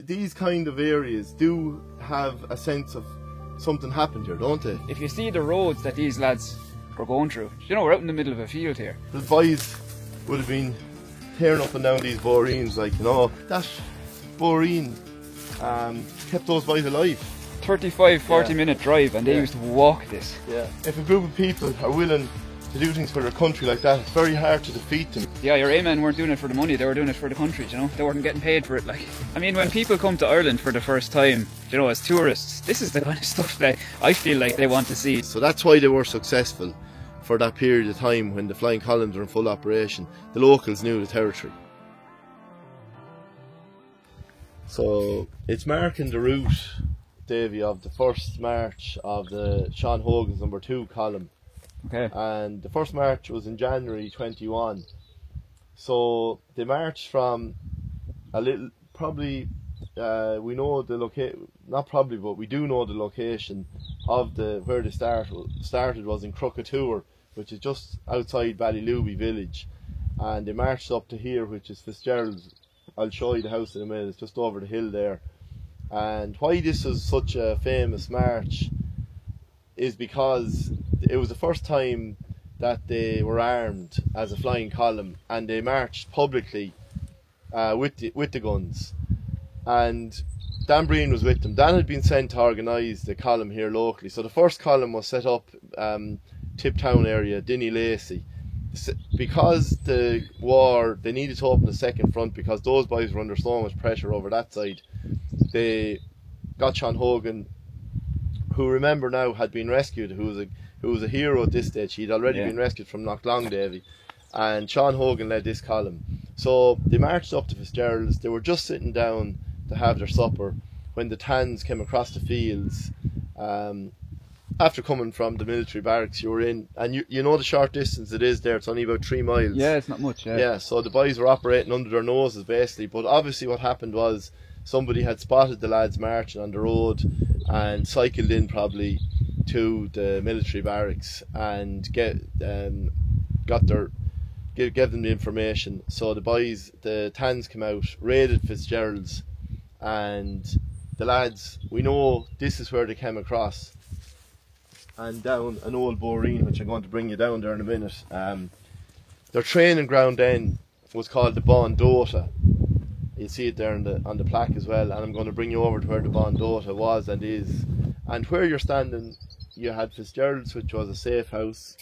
these kind of areas do have a sense of something happened here, don't they? If you see the roads that these lads were going through, you know, we're out in the middle of a field here. The boys would have been tearing up and down these bóithríns, like, you know, that bóithrín kept those boys alive. 35-40 minute drive, and they used to walk this. Yeah. If a group of people are willing to do things for their country like that, it's very hard to defeat them. The IRA men weren't doing it for the money, they were doing it for the country, you know. They weren't getting paid for it, like. I mean, when people come to Ireland for the first time, you know, as tourists, this is the kind of stuff that I feel like they want to see. So that's why they were successful for that period of time when the flying columns were in full operation. The locals knew the territory. So it's marking the route, Davy, of the first march of the Seán Hogan's number 2 column. Okay. And the first march was in January 21. So they marched from a little, probably, we know the location, not probably, but we do know the location of where they started was in Crookatour, which is just outside Ballyluby village. And they marched up to here, which is Fitzgerald's. I'll show you the house in a minute, it's just over the hill there. And why this is such a famous march is because it was the first time that they were armed as a flying column, and they marched publicly with the guns. And Dan Breen was with them. Dan had been sent to organise the column here locally. So the first column was set up Tiptown area, Dinny Lacey. Because the war, they needed to open a second front because those boys were under so much pressure over that side. They got Seán Hogan, who, remember now, had been rescued, who was a hero at this stage. He'd already been rescued from Knocklong, Davy. And Seán Hogan led this column. So they marched up to Fitzgerald's. They were just sitting down to have their supper when the Tans came across the fields. After coming from the military barracks you were in, and you know the short distance it is there, it's only about 3 miles. Yeah, it's not much, Yeah, so the boys were operating under their noses basically, but obviously what happened was somebody had spotted the lads marching on the road and cycled in probably to the military barracks and gave them the information. So the boys, the Tans, came out, raided Fitzgerald's, and the lads, we know this is where they came across, and down an old bóithrín, which I'm going to bring you down there in a minute. Their training ground then was called the Bán Dóite. You see it there on the plaque as well, and I'm going to bring you over to where the Bán Dóite was and is. And where you're standing, you had Fitzgerald's, which was a safe house.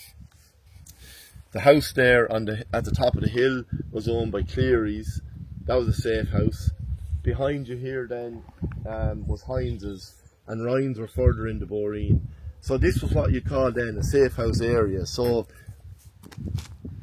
The house there at the top of the hill was owned by Cleary's. That was a safe house. Behind you here then was Heinz's, and Ryan's were further in the bóithrín. So this was what you call then a safe house area. So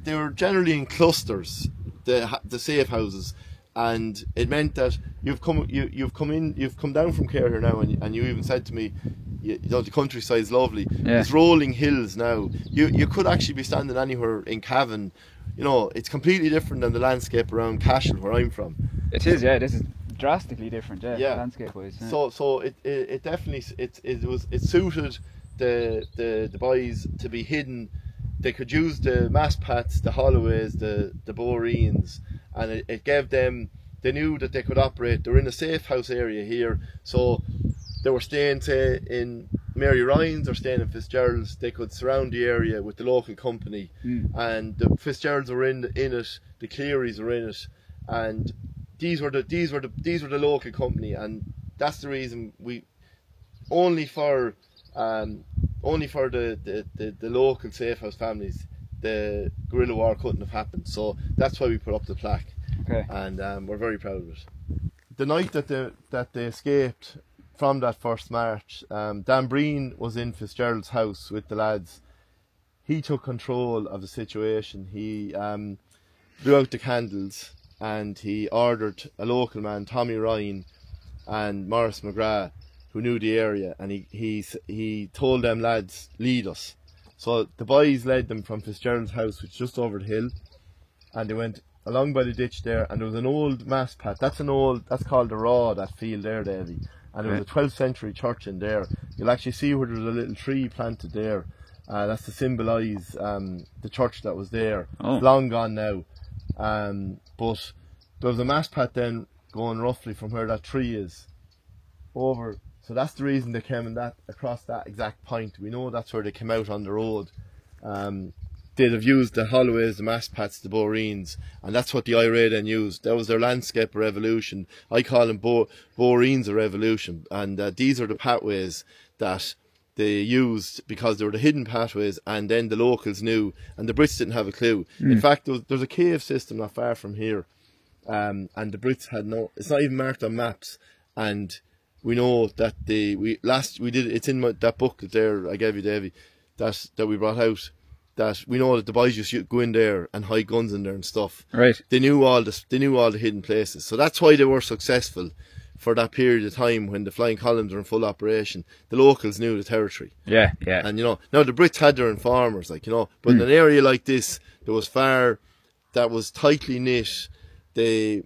they were generally in clusters, the safe houses, and it meant that you've come down from Care here now, and you even said to me, you know, the countryside's lovely. Yeah. It's rolling hills now. You could actually be standing anywhere in Cavan. You know, it's completely different than the landscape around Cashel, where I'm from. It is, yeah. This is drastically different, landscape wise. Yeah. So it definitely it suited the boys to be hidden. They could use the mass pats, the holloways, the bóithríns, and it gave them, they knew that they could operate. They were in a safe house area here, so they were staying, say, in Mary Ryan's or staying in Fitzgerald's. They could surround the area with the local company, and the Fitzgerald's were in it, the Clearys were in it, and these were the local company, and that's the reason only for the local safe house families the guerrilla war couldn't have happened. So that's why we put up the plaque. Okay. And we're very proud of it. The night that they escaped from that first march, Dan Breen was in Fitzgerald's house with the lads. He took control of the situation. He blew out the candles, and he ordered a local man, Tommy Ryan and Maurice McGrath, who knew the area, and he told them, lads, lead us. So the boys led them from Fitzgerald's house, which is just over the hill, and they went along by the ditch there, and there was an old mass pat. That's called the Raw, that field there, Davy. And there was a 12th century church in there. You'll actually see where there's a little tree planted there. That's to symbolise the church that was there. Oh. It's long gone now. But there was a mass pat then going roughly from where that tree is over. So that's the reason they came in that across that exact point. We know that's where they came out on the road. They'd have used the holloways, the masspats, the boreens, and that's what the IRA then used. That was their landscape revolution. I call them boreens a revolution, and these are the pathways that they used because they were the hidden pathways, and then the locals knew, and the Brits didn't have a clue. In fact, there's a cave system not far from here, and the Brits had no. It's not even marked on maps, and we know that it's in that booklet there I gave you, Davy, that we brought out. That we know that the boys used to go in there and hide guns in there and stuff. Right. They knew all the hidden places, so that's why they were successful for that period of time when the flying columns were in full operation. The locals knew the territory. Yeah. And now the Brits had their informers, but in an area like this, that was tightly knit. They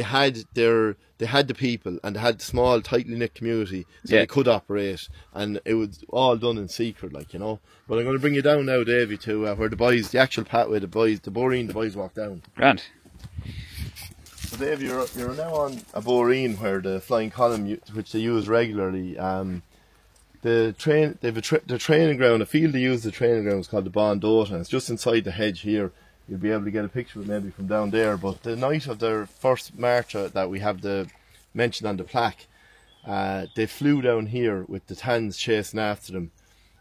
had the people, and they had the small, tightly knit community, so they could operate, and it was all done in secret, But I'm going to bring you down now, Davy, to where the actual pathway, the boreen, the boys walk down. Grand. So, Davy, you're now on a boreen where the flying column, which they use regularly, the training ground, a field they use the training ground is called the Bán Dóite, and it's just inside the hedge here. You'll be able to get a picture of it maybe from down there. But the night of their first march that we have mentioned on the plaque, they flew down here with the Tans chasing after them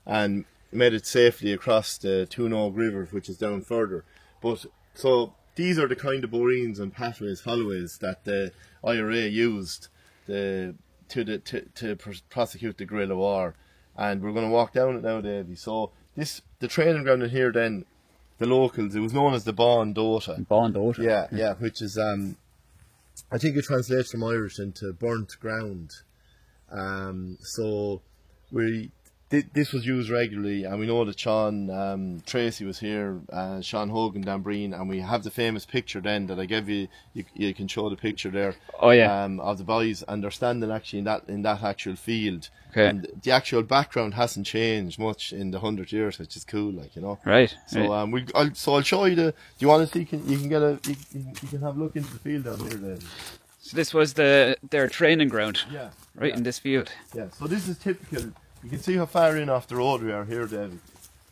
and made it safely across the Tunog River, which is down further. But so these are the kind of boreens and pathways, holloways that the IRA used to prosecute the guerrilla war. And we're going to walk down it now, Davy. So the training ground in here then, the locals, it was known as the Bán Dóite. Bán Dóite. Yeah, which is, I think it translates from Irish into burnt ground. So this was used regularly, and we know that Seán Tracy was here, Seán Hogan down Breen, and we have the famous picture then that I gave you. You can show the picture there. Oh yeah. Of the boys, and they're standing actually in that actual field. Okay. And the actual background hasn't changed much in the 100 years, which is cool, Right. So I'll show you do you want to see? You can have a look into the field down here then. So this was their training ground. Yeah. Right in this field. Yeah. So this is typical. You can see how far in off the road we are here, David,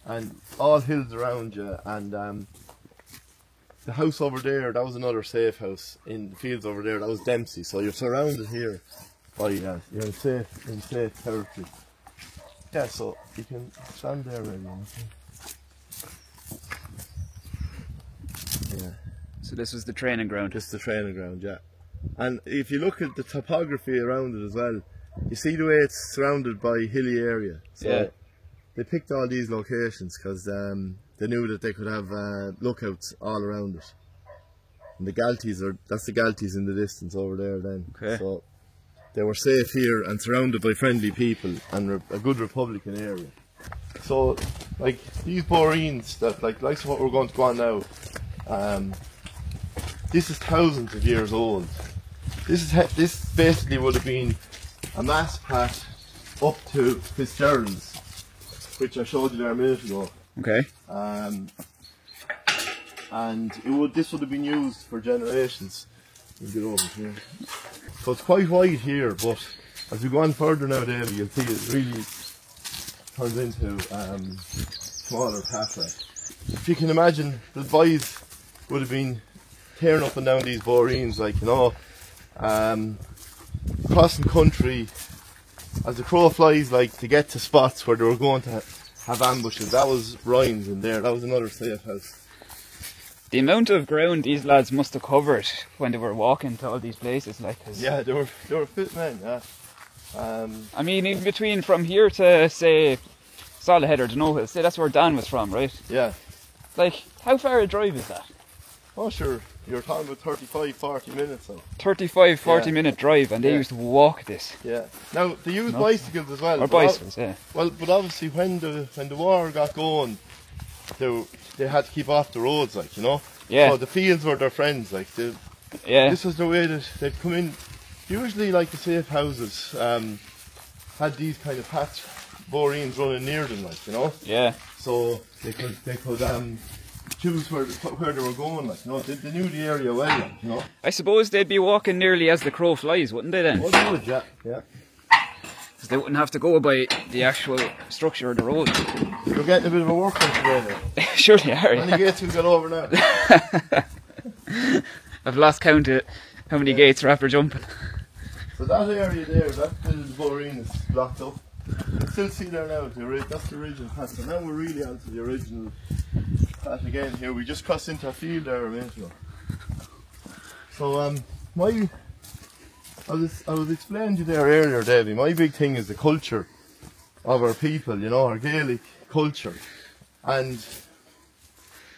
and all hills around you. And the house over there, that was another safe house in the fields over there. That was Dempsey. So you're surrounded here by you're in safe territory. Yeah, so you can stand there really. Yeah. So this was the training ground. This is the training ground, yeah. And if you look at the topography around it as well, you see the way it's surrounded by hilly area. So they picked all these locations because they knew that they could have lookouts all around it. And the Galties that's the Galties in the distance over there then. Okay. So they were safe here and surrounded by friendly people and a good Republican area. So these boreens that like what we're going to go on now, this is thousands of years old. This basically would have been a mass pat up to Fitzgerald's, which I showed you there a minute ago. Okay. And this would have been used for generations. We'll get over here. So it's quite wide here, but as we go on further now, David, you'll see it really turns into smaller pathway. If you can imagine, the boys would have been tearing up and down these boreens, crossing country as the crow flies, to get to spots where they were going to have ambushes. That was Ryan's in there. That was another safe house. The amount of ground these lads must have covered when they were walking to all these places, yeah, they were fit men. Yeah. I mean, even between from here to say Solihead or Dunnohill, say that's where Dan was from, right? Yeah. How far a drive is that? Oh sure, you're talking about 35-40 minutes. 35-40 minute drive, and they used to walk this. Yeah. Now they used bicycles as well. Or bicycles, yeah. Well, but obviously when the war got going, they had to keep off the roads, Yeah. So the fields were their friends, This was the way that they'd come in. Usually, the safe houses had these kind of boreens running near them, Yeah. So they could choose where they were going, like, you know, they knew the area well, like, you know. I suppose they'd be walking nearly as the crow flies, wouldn't they then? Well, they would, yeah, yeah. Because they wouldn't have to go by the actual structure of the road. You're getting a bit of a workout today now. Sure they are, How many gates have we got over now? I've lost count of how many gates are after jumping. So that area there, that bit of the bóithrín is blocked up. You can still see there now, that's the original path. So now we're really onto the original path again here. We just crossed into a field there a minute ago. So I was explaining to you there earlier, Davey, my big thing is the culture of our people, you know, our Gaelic culture. And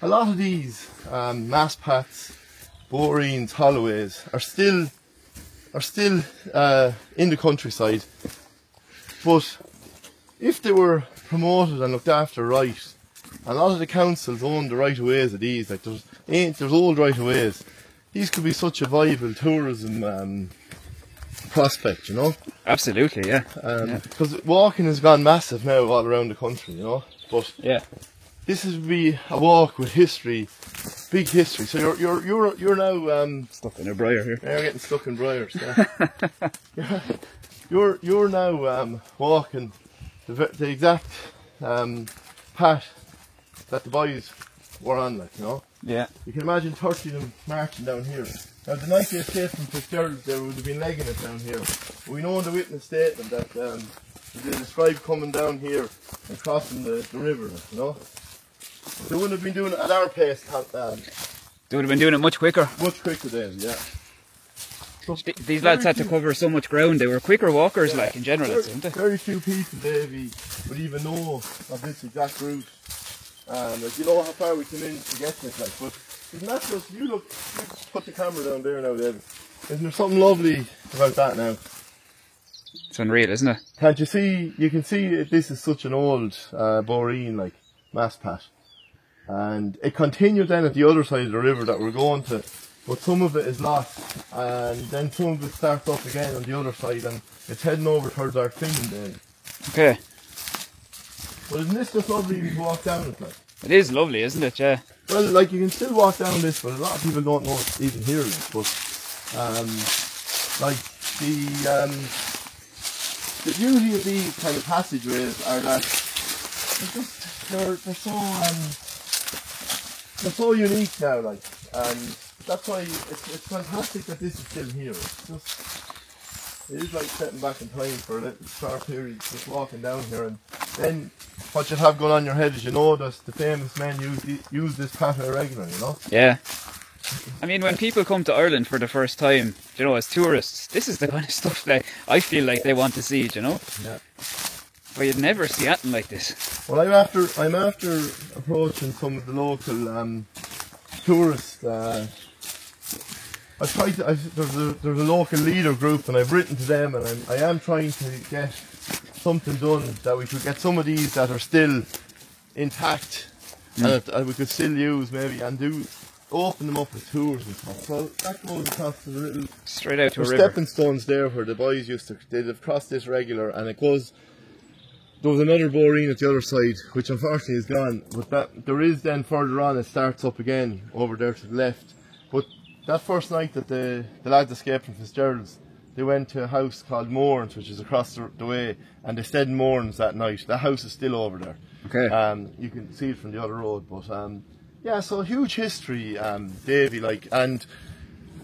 a lot of these mass paths, bóithríns, holloways are still in the countryside, but if they were promoted and looked after right, a lot of the councils own the right of ways of these. Like there's old right of ways. These could be such a viable tourism prospect, you know. Absolutely, yeah. Because walking has gone massive now all around the country, you know. But yeah, this would be a walk with history, big history. So you're now stuck in a briar here. You're getting stuck in briars. Yeah. you're now walking the exact path that the boys were on, like, you know. Yeah. You can imagine 30 of them marching down here. Now the night they escaped from Fitzgerald, they would have been legging it down here. We know in the witness statement that they described coming down here and crossing the river, you know. They wouldn't have been doing it at our pace. They would have been doing it much quicker. Much quicker then, yeah. So these lads had to cover so much ground. They were quicker walkers, yeah, like in general, weren't they? Very few people, Davey, would even know of this exact route. Like, you know how far we came in to get this, like, but isn't that just, you put the camera down there now, David. Isn't there something lovely about that now? It's unreal, isn't it? Can't you see, you can see this is such an old bóithrín, like, mass path. And it continued then at the other side of the river that we're going to, but some of it is lost, and then some of it starts up again on the other side, and it's heading over towards our Finland then. Okay. But isn't this just lovely to walk down it, like? It is lovely, isn't it? Yeah. Well, like, you can still walk down this, but a lot of people don't know it's even here, like, but like the beauty of these kind of passageways are that they're so unique now, like, and that's why it's fantastic that this is still here. It is like stepping back in time for a little short period, just walking down here, and then what you have going on in your head is, you know, that the famous men use this path regularly, you know? Yeah. I mean, when people come to Ireland for the first time, you know, as tourists, this is the kind of stuff that I feel like they want to see, you know? Yeah. But you'd never see anything like this. Well, I'm after approaching some of the local tourists. There's a local leader group, and I've written to them, and I am trying to get something done that we could get some of these that are still intact, and that we could still use maybe, and open them up with tours and stuff. So that goes across to the little straight out to a river. Stepping stones there where the boys they'd have crossed this regular, and it goes. There was another bóithrín at the other side, which unfortunately is gone. But there is then further on, it starts up again over there to the left. But that first night that the lads escaped from Fitzgerald's, they went to a house called Mourns, which is across the way, and they stayed in Mourns that night. That house is still over there. Okay. You can see it from the other road, but yeah, so huge history, Davy, like, and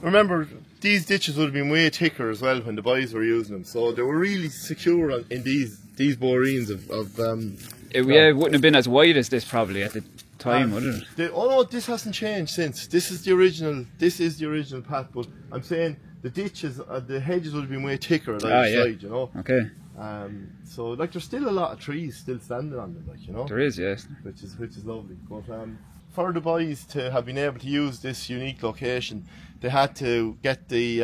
remember, these ditches would have been way thicker as well when the boys were using them, so they were really secure in these bóithríns it wouldn't have been as wide as this probably at the time, wouldn't it? Oh no, this hasn't changed since. This is the original path, but I'm saying the ditches, the hedges would have been way thicker on either side, you know. Okay. So like, there's still a lot of trees still standing on them, like, you know. There is, yes. Which is lovely. But for the boys to have been able to use this unique location, they had to get the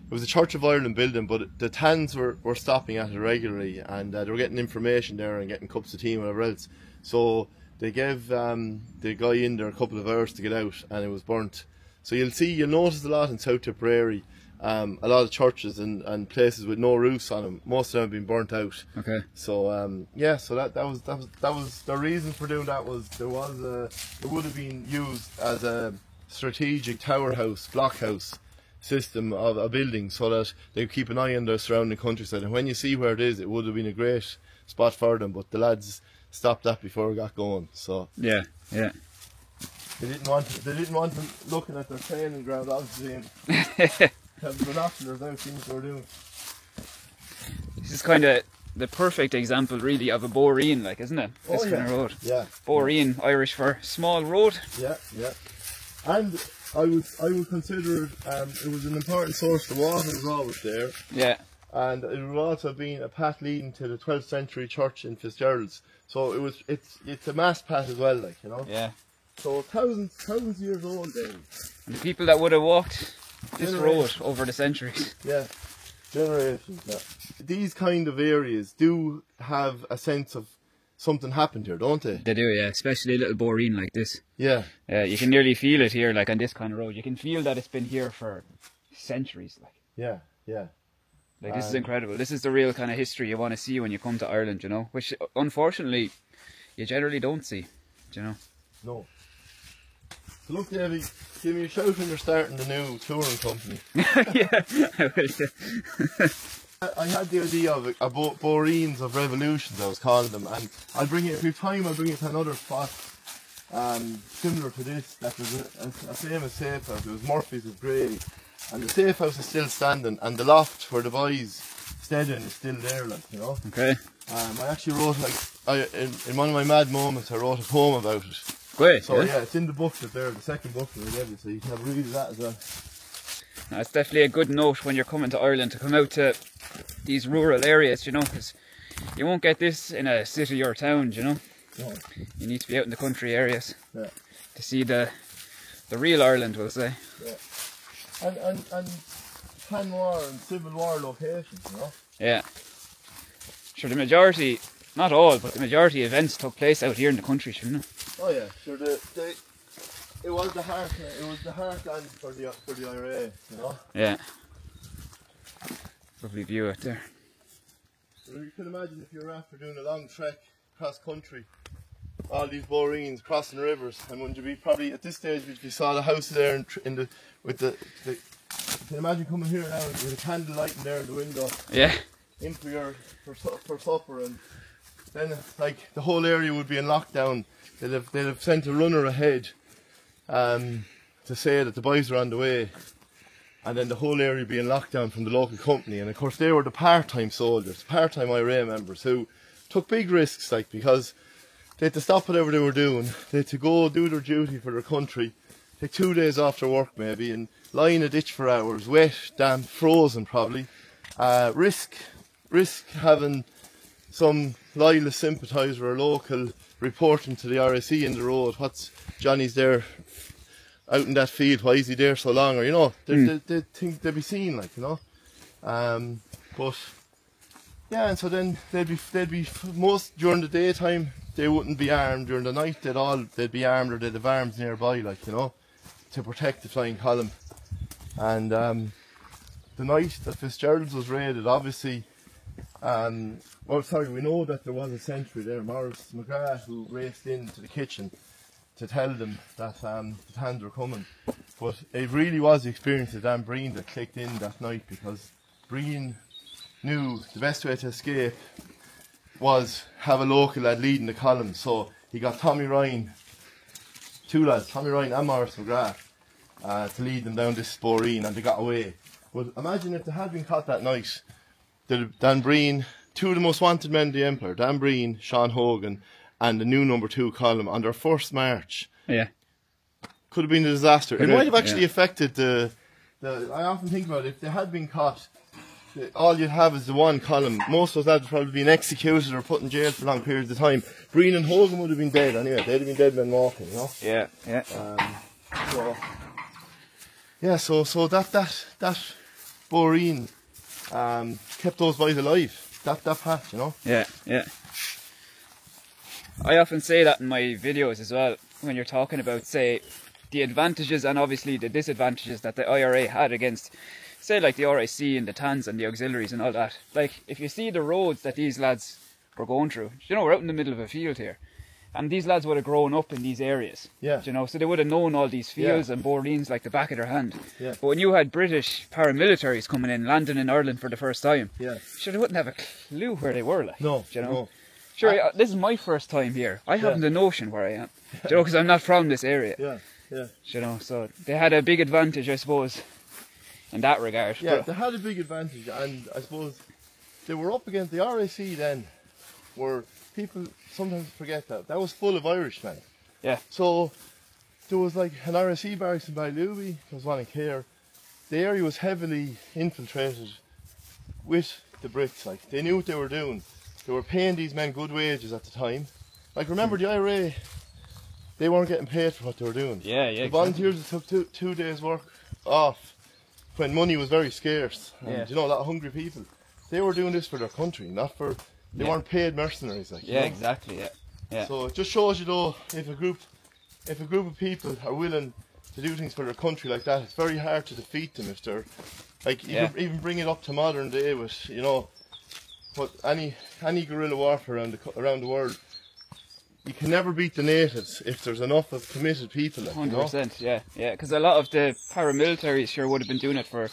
it was a Church of Ireland building, but the Tans were stopping at it regularly, and they were getting information there and getting cups of tea and whatever else. So they gave the guy in there a couple of hours to get out, and it was burnt. So you'll notice a lot in South Tipperary, a lot of churches and places with no roofs on them. Most of them have been burnt out. Okay. So yeah, so that was the reason for doing that. Was it would have been used as a strategic tower house, blockhouse system of a building, so that they keep an eye on the surrounding countryside. And when you see where it is, it would have been a great spot for them. But the lads stopped that before it got going. So yeah. They didn't want them looking at their training ground, obviously, and have binoculars out, seeing what they were doing. This is kind of the perfect example, really, of a bóithrín, like, isn't it? This kind of road. Yeah. Bóithrín, Irish for small road. Yeah. And I would consider it was an important source. The water was always there. Yeah. And it would also have been a path leading to the 12th century church in Fitzgerald's. So it's a mass path as well, like, you know. Yeah. So thousands years old then. And the people that would have walked this road over the centuries. Yeah, generations. Yeah. These kind of areas do have a sense of something happened here, don't they? They do, yeah. Especially a little bóithrín like this. Yeah. You can nearly feel it here, like on this kind of road. You can feel that it's been here for centuries, like. Yeah. Like, this is incredible. This is the real kind of history you want to see when you come to Ireland, you know, which unfortunately you generally don't see, you know. No. So look, Davey, give me a shout when you're starting the new touring company. Yeah, I will. I had the idea of bóithríns of revolutions, I was calling them, and I'll bring it, if we have time, I'll bring it to another spot similar to this. That was a famous safe house. It was Murphy's of Brigade, and the safe house is still standing, and the loft where the boys stayed in is still there, like, you know. Okay. I actually wrote, in one of my mad moments, I wrote a poem about it. Great. So yeah, it's in the booklet there, the second booklet I gave you, so you can have a read of that as well. Now, it's definitely a good note when you're coming to Ireland to come out to these rural areas, you know, because you won't get this in a city or town, you know. No. You need to be out in the country areas to see the real Ireland, we'll say. Yeah. And pan-war and Civil War locations, you know. Yeah. Sure, the majority, not all, but the majority of events took place out here in the country, shouldn't it? Oh yeah, sure. It was the heartland for the IRA, you know. Yeah. Lovely view out there. You can imagine if you're after doing a long trek cross country, all these bóithríns crossing rivers, and wouldn't you be probably at this stage if you saw the house there you can imagine coming here now with a candle lighting there in the window. Yeah. In for supper, and then like the whole area would be in lockdown. They'd have sent a runner ahead to say that the boys are on the way, and then the whole area would be in lockdown from the local company. And of course they were the part-time soldiers, part-time IRA members who took big risks, like, because they had to stop whatever they were doing, they had to go do their duty for their country, take 2 days off their work maybe, and lie in a ditch for hours, wet, damp, frozen probably, risk having some loyalist sympathiser or local reporting to the RSE in the road, what's Johnny's there out in that field, why is he there so long, or, you know, they think they'd be seen, like, you know. But yeah, and so then they'd be most during the daytime they wouldn't be armed. During the night they'd be armed, or they'd have arms nearby, like, you know, to protect the flying column. And the night that Fitzgerald's was raided, obviously, we know that there was a sentry there, Maurice McGrath, who raced into the kitchen to tell them that the hands were coming. But it really was the experience of Dan Breen that clicked in that night, because Breen knew the best way to escape was have a local lad leading the column. So he got Tommy Ryan, two lads, Tommy Ryan and Maurice McGrath, to lead them down this bóithrín, and they got away. But imagine if they had been caught that night, Dan Breen, two of the most wanted men in the Empire, Dan Breen, Seán Hogan, and the new number 2 column on their first march. Yeah. Could have been a disaster. It might have actually affected the I often think about it, if they had been caught, all you'd have is the one column. Most of those lads would probably been executed or put in jail for long periods of time. Breen and Hogan would have been dead anyway. They'd have been dead men walking, you know? Yeah, yeah. So that bóithrín kept those boys alive. That path, you know? Yeah, yeah. I often say that in my videos as well, when you're talking about, say, the advantages and obviously the disadvantages that the IRA had against say like the RIC and the TANs and the auxiliaries and all that, like if you see the roads that these lads were going through, you know, we're out in the middle of a field here, and these lads would have grown up in these areas, you know, so they would have known all these fields and bóithríns like the back of their hand. But when you had British paramilitaries coming in, landing in Ireland for the first time, sure, they wouldn't have a clue where they were, like, you know. No. Sure, this is my first time here. I haven't a notion where I am, you know, because I'm not from this area. You know, so they had a big advantage, I suppose, in that regard. Yeah, they had a big advantage, and I suppose they were up against the RIC then, where people sometimes forget that was full of Irishmen. So there was like an RIC barracks in Ballylooby, there was one in Clare. The area was heavily infiltrated with the Brits. Like, they knew what they were doing. They were paying these men good wages at the time. Like, remember the IRA, they weren't getting paid for what they were doing. The volunteers took two days work off when money was very scarce. And you know, a lot of hungry people. They were doing this for their country, not for, they weren't paid mercenaries. Like, you know? Exactly. So it just shows you though, if a group of people are willing to do things for their country like that, it's very hard to defeat them if they're, like, even bring it up to modern day with, you know, but any guerrilla warfare around the world, you can never beat the natives if there's enough of committed people. Like, 100%, you know? Because a lot of the paramilitaries sure would have been doing it for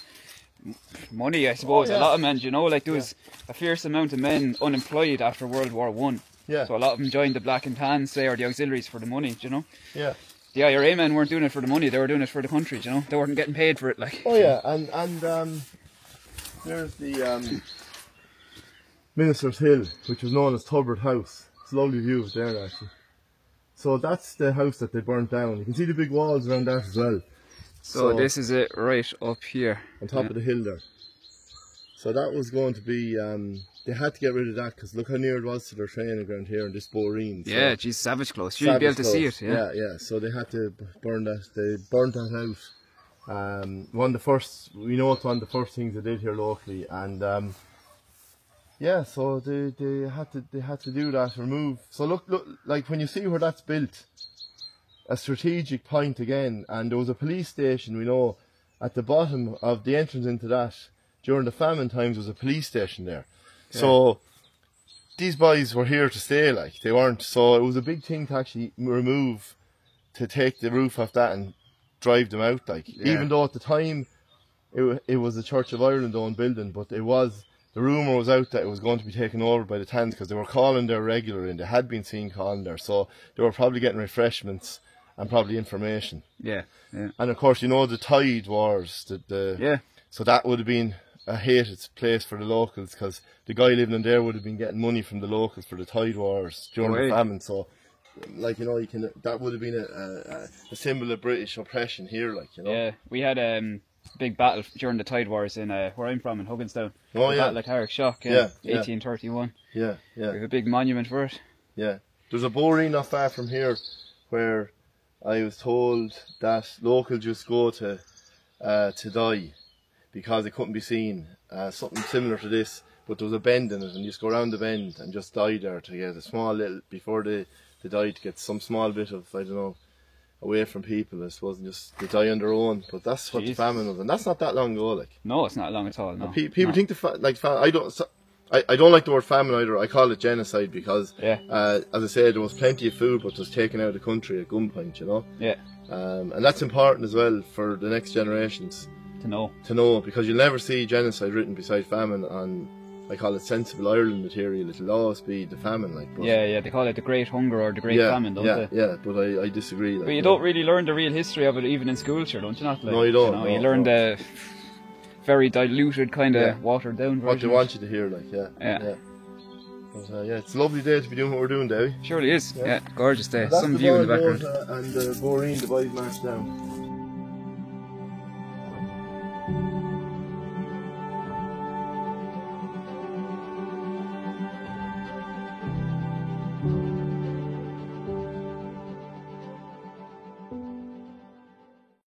money, I suppose. A lot of men, you know, like there was a fierce amount of men unemployed after World War One. So a lot of them joined the Black and Tans, say, or the auxiliaries for the money, you know. The IRA men weren't doing it for the money; they were doing it for the country, you know. They weren't getting paid for it, like. And there's the Minister's Hill, which was known as Tubbard House. It's a lovely view of it there, actually. So that's the house that they burnt down. You can see the big walls around that as well. So this is it right up here. On top of the hill there. So that was going to be, they had to get rid of that because look how near it was to their training ground here in this bóithrín. So geez, savage close. You wouldn't be able to see it. So they had to burn that. They burnt that out. One of the first, we know it's one of the first things they did here locally, and so they had to do that, remove. So look, like when you see where that's built, a strategic point again, and there was a police station, we know, at the bottom of the entrance into that. During the famine times, there was a police station there. So these boys were here to stay, like, they weren't. So it was a big thing to actually remove, to take the roof off that and drive them out, like. Even though at the time it was the Church of Ireland owned building, but it was, the rumour was out that it was going to be taken over by the Tans because they were calling there regularly and they had been seen calling there. So they were probably getting refreshments and probably information. And of course, you know, the Tide Wars, so that would have been a hated place for the locals because the guy living in there would have been getting money from the locals for the Tide Wars during the famine. So, like, you know, that would have been a symbol of British oppression here, like, you know. We had big battle during the Tide Wars in where I'm from, in Hoganstown. Battle at Carrick Shock in 1831. We have a big monument for it. There's a bóithrín not far from here where I was told that locals just go to die because they couldn't be seen. Something similar to this, but there was a bend in it, and you just go around the bend and just die there to get a small little, before they die, to get some small bit of, I don't know, away from people, I suppose, and just they die on their own. But that's what the famine was, and that's not that long ago, like. No, it's not long at all. No. People think I don't like the word famine either. I call it genocide because, as I said, there was plenty of food, but it was taken out of the country at gunpoint, you know. And that's important as well for the next generations to know, because you'll never see genocide written beside famine on, I call it sensible Ireland material. It'll always be the famine, like. But they call it the Great Hunger or the Great Famine, don't they? But I disagree. Like, but you don't really learn the real history of it even in school, sure, don't you? Not like, no, you don't. You learn the very diluted kind of watered down version. What they want you to hear, like, But it's a lovely day to be doing what we're doing, Davey. Surely is. Gorgeous day. Some view in the background. And the bóithrín, the boys march down.